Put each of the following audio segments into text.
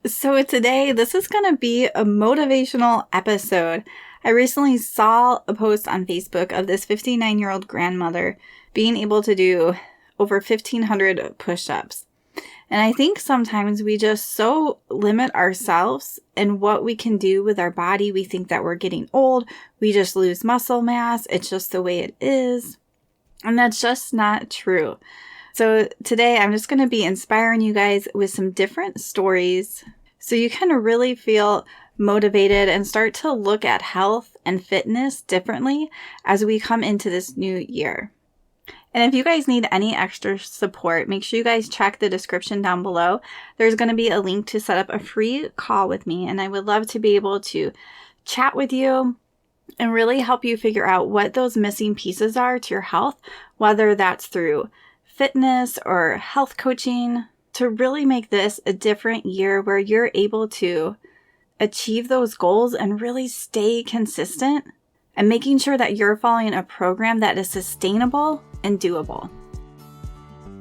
So today, this is going to be a motivational episode. I recently saw a post on Facebook of this 59-year-old grandmother being able to do over 1,500 push-ups. And I think sometimes we just so limit ourselves and what we can do with our body. We think that we're getting old. We just lose muscle mass. It's just the way it is. And that's just not true. So today I'm just going to be inspiring you guys with some different stories so you can really feel motivated and start to look at health and fitness differently as we come into this new year. And if you guys need any extra support, make sure you guys check the description down below. There's going to be a link to set up a free call with me, and I would love to be able to chat with you and really help you figure out what those missing pieces are to your health, whether that's through fitness or health coaching, to really make this a different year where you're able to achieve those goals and really stay consistent and making sure that you're following a program that is sustainable and doable.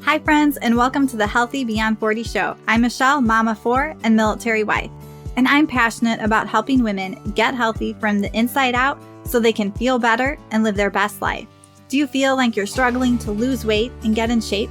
Hi friends, and welcome to the Healthy Beyond 40 show. I'm Michele, mama of 4 and military wife, and I'm passionate about helping women get healthy from the inside out so they can feel better and live their best life. Do you feel like you're struggling to lose weight and get in shape?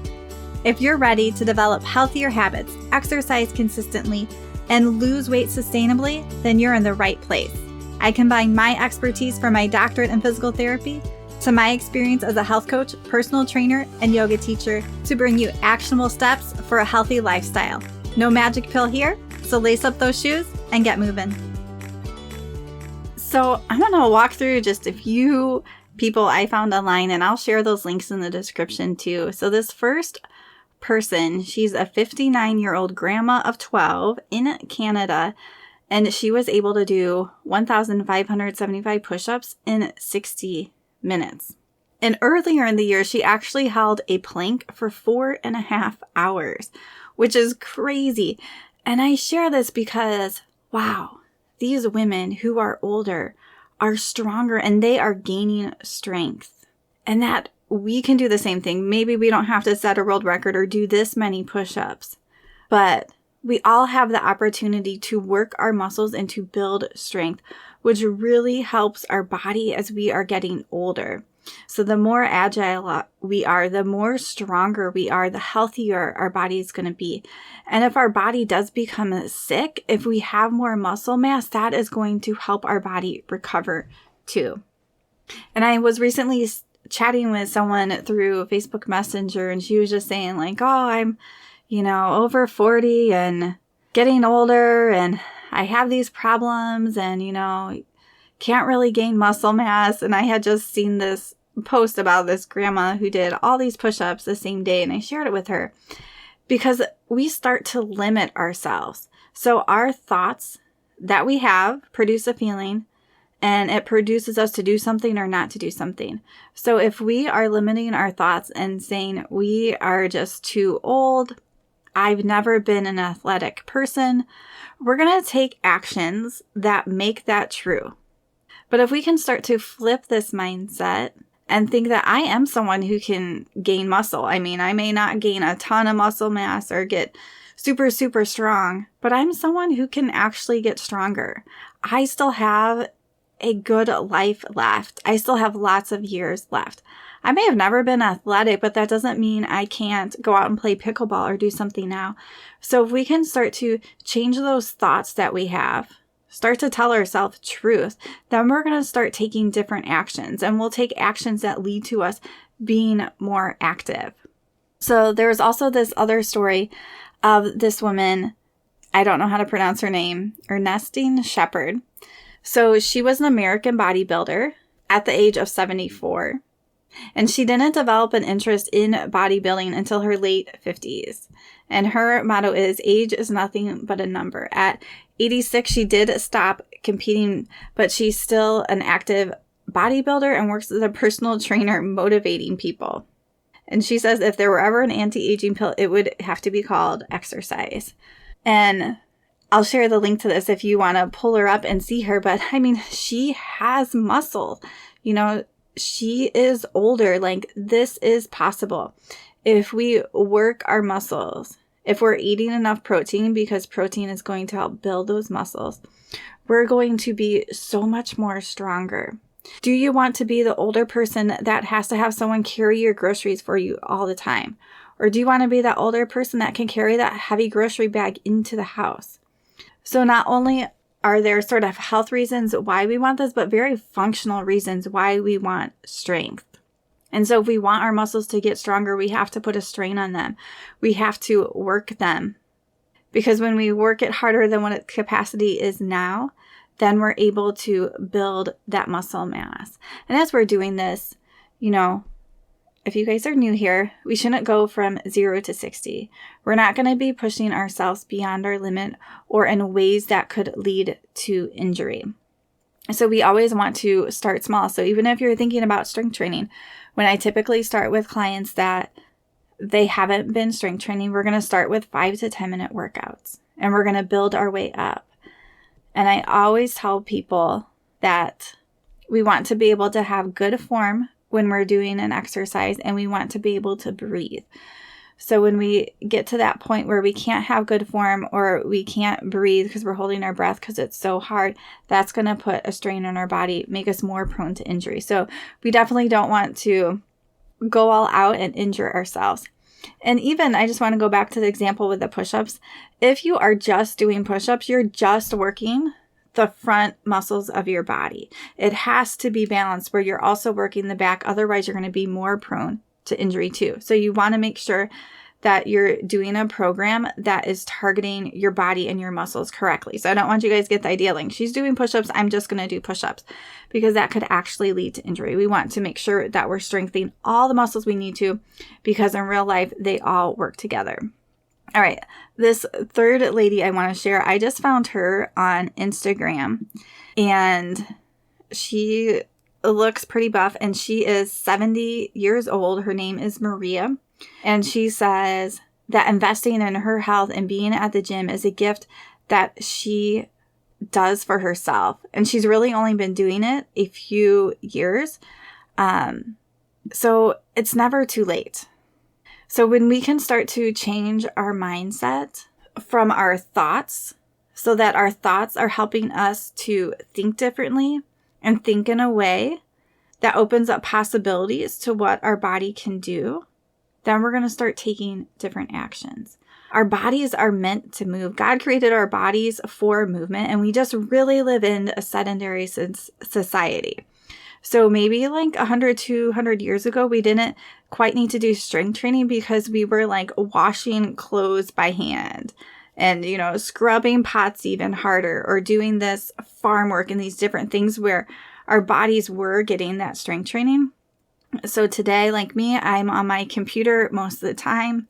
If you're ready to develop healthier habits, exercise consistently, and lose weight sustainably, then you're in the right place. I combine my expertise from my doctorate in physical therapy to my experience as a health coach, personal trainer, and yoga teacher to bring you actionable steps for a healthy lifestyle. No magic pill here, so lace up those shoes and get moving. So I'm going to walk through just a few people I found online, and I'll share those links in the description too. So this first person, she's a 59-year-old grandma of 12 in Canada, and she was able to do 1,575 push-ups in 60 minutes. And earlier in the year, she actually held a plank for 4.5 hours, which is crazy. And I share this because, wow, these women who are older are stronger and they are gaining strength. And that we can do the same thing. Maybe we don't have to set a world record or do this many push-ups, but we all have the opportunity to work our muscles and to build strength, which really helps our body as we are getting older. So the more agile we are, the more stronger we are, the healthier our body is going to be. And if our body does become sick, if we have more muscle mass, that is going to help our body recover too. And I was recently chatting with someone through Facebook Messenger, and she was just saying like, oh, I'm, over 40 and getting older, and I have these problems and, can't really gain muscle mass. And I had just seen this post about this grandma who did all these push-ups the same day, and I shared it with her because we start to limit ourselves. So our thoughts that we have produce a feeling, and it produces us to do something or not to do something. So if we are limiting our thoughts and saying we are just too old, I've never been an athletic person, we're going to take actions that make that true. But if we can start to flip this mindset and think that I am someone who can gain muscle. I mean, I may not gain a ton of muscle mass or get super, super strong, but I'm someone who can actually get stronger. I still have a good life left. I still have lots of years left. I may have never been athletic, but that doesn't mean I can't go out and play pickleball or do something now. So if we can start to change those thoughts that we have, start to tell ourselves truth, then we're going to start taking different actions, and we'll take actions that lead to us being more active. So there's also this other story of this woman, I don't know how to pronounce her name, Ernestine Shepherd. So she was an American bodybuilder at the age of 74, and she didn't develop an interest in bodybuilding until her late 50s. And her motto is, age is nothing but a number. At 86, she did stop competing, but she's still an active bodybuilder and works as a personal trainer motivating people. And she says if there were ever an anti-aging pill, it would have to be called exercise. And I'll share the link to this if you want to pull her up and see her. But I mean, she has muscle. She is older. Like, this is possible. If we work our muscles if we're eating enough protein, because protein is going to help build those muscles, we're going to be so much more stronger. Do you want to be the older person that has to have someone carry your groceries for you all the time? Or do you want to be that older person that can carry that heavy grocery bag into the house? So not only are there sort of health reasons why we want this, but very functional reasons why we want strength. And so if we want our muscles to get stronger, we have to put a strain on them. We have to work them. Because when we work it harder than what its capacity is now, then we're able to build that muscle mass. And as we're doing this, if you guys are new here, we shouldn't go from 0 to 60. We're not going to be pushing ourselves beyond our limit or in ways that could lead to injury. So we always want to start small. So even if you're thinking about strength training, when I typically start with clients that they haven't been strength training, we're going to start with 5 to 10 minute workouts and we're going to build our way up. And I always tell people that we want to be able to have good form when we're doing an exercise, and we want to be able to breathe. So when we get to that point where we can't have good form or we can't breathe because we're holding our breath because it's so hard, that's going to put a strain on our body, make us more prone to injury. So we definitely don't want to go all out and injure ourselves. And even, I just want to go back to the example with the push-ups. If you are just doing push-ups, you're just working the front muscles of your body. It has to be balanced where you're also working the back. Otherwise, you're going to be more prone to injury too. So you want to make sure that you're doing a program that is targeting your body and your muscles correctly. So I don't want you guys to get the idea like she's doing push-ups, I'm just going to do push-ups, because that could actually lead to injury. We want to make sure that we're strengthening all the muscles we need to, because in real life, they all work together. All right, this third lady I want to share, I just found her on Instagram, and she looks pretty buff, and she is 70 years old. Her name is Maria, and she says that investing in her health and being at the gym is a gift that she does for herself, and she's really only been doing it a few years, so it's never too late. So when we can start to change our mindset from our thoughts, so that our thoughts are helping us to think differently and think in a way that opens up possibilities to what our body can do, then we're going to start taking different actions. Our bodies are meant to move. God created our bodies for movement, and we just really live in a sedentary society. So maybe like 100, 200 years ago, we didn't quite need to do strength training because we were like washing clothes by hand and, scrubbing pots even harder, or doing this farm work and these different things where our bodies were getting that strength training. So today, like me, I'm on my computer most of the time.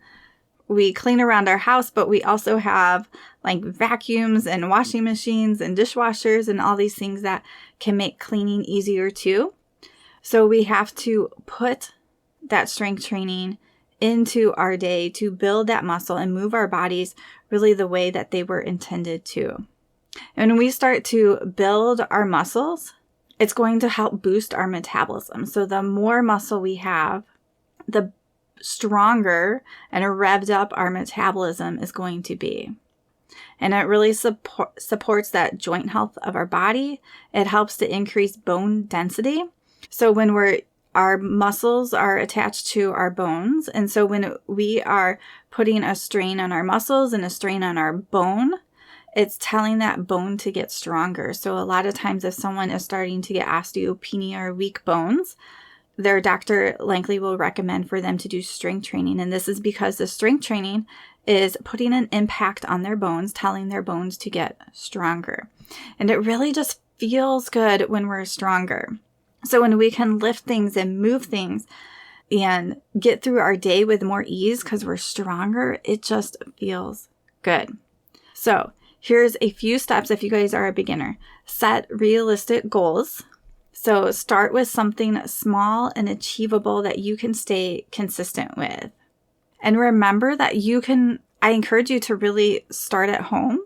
We clean around our house, but we also have like vacuums and washing machines and dishwashers and all these things that can make cleaning easier too. So we have to put that strength training into our day to build that muscle and move our bodies really the way that they were intended to. And when we start to build our muscles, it's going to help boost our metabolism. So the more muscle we have, the stronger and revved up our metabolism is going to be. And it really supports that joint health of our body. It helps to increase bone density. So when our muscles are attached to our bones, and so when we are putting a strain on our muscles and a strain on our bone, it's telling that bone to get stronger. So a lot of times if someone is starting to get osteopenia or weak bones, their doctor likely will recommend for them to do strength training. And this is because the strength training is putting an impact on their bones, telling their bones to get stronger. And it really just feels good when we're stronger. So when we can lift things and move things and get through our day with more ease because we're stronger, it just feels good. So here's a few steps if you guys are a beginner. Set realistic goals. So start with something small and achievable that you can stay consistent with. And remember that I encourage you to really start at home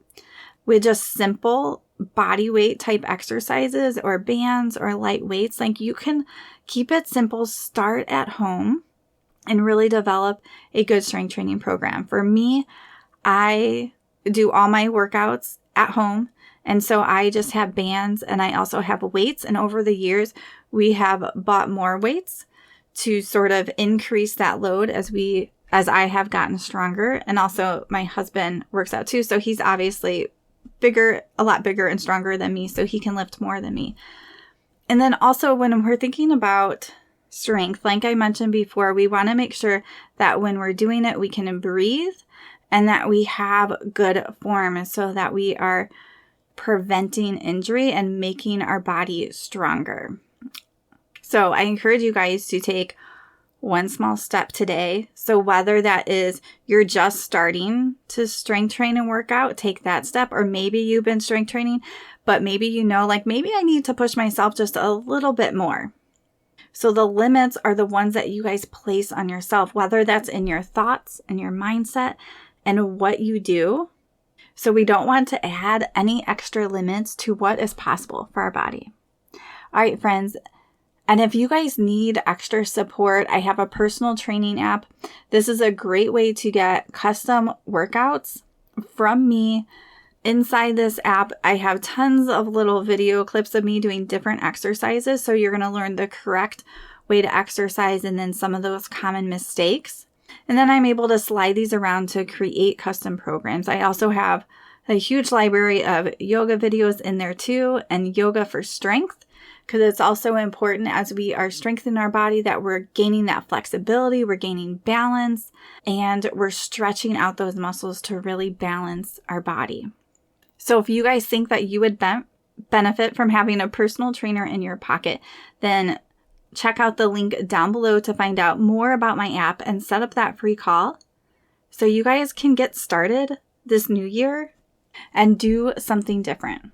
with just simple body weight type exercises or bands or light weights. Like you can keep it simple, start at home, and really develop a good strength training program. For me, I do all my workouts at home. And so I just have bands and I also have weights. And over the years, we have bought more weights to sort of increase that load as I have gotten stronger. And also my husband works out too. So he's obviously a lot bigger and stronger than me. So he can lift more than me. And then also when we're thinking about strength, like I mentioned before, we want to make sure that when we're doing it, we can breathe and that we have good form so that we are preventing injury and making our body stronger. So I encourage you guys to take one small step today. So whether that is you're just starting to strength train and work out, take that step. Or maybe you've been strength training, but maybe maybe I need to push myself just a little bit more. So the limits are the ones that you guys place on yourself, whether that's in your thoughts and your mindset and what you do. So we don't want to add any extra limits to what is possible for our body. All right, friends. And if you guys need extra support, I have a personal training app. This is a great way to get custom workouts from me. Inside this app, I have tons of little video clips of me doing different exercises. So you're going to learn the correct way to exercise and then some of those common mistakes. And then I'm able to slide these around to create custom programs. I also have a huge library of yoga videos in there too, and yoga for strength, because it's also important as we are strengthening our body that we're gaining that flexibility, we're gaining balance, and we're stretching out those muscles to really balance our body. So if you guys think that you would benefit from having a personal trainer in your pocket, then check out the link down below to find out more about my app and set up that free call so you guys can get started this new year and do something different.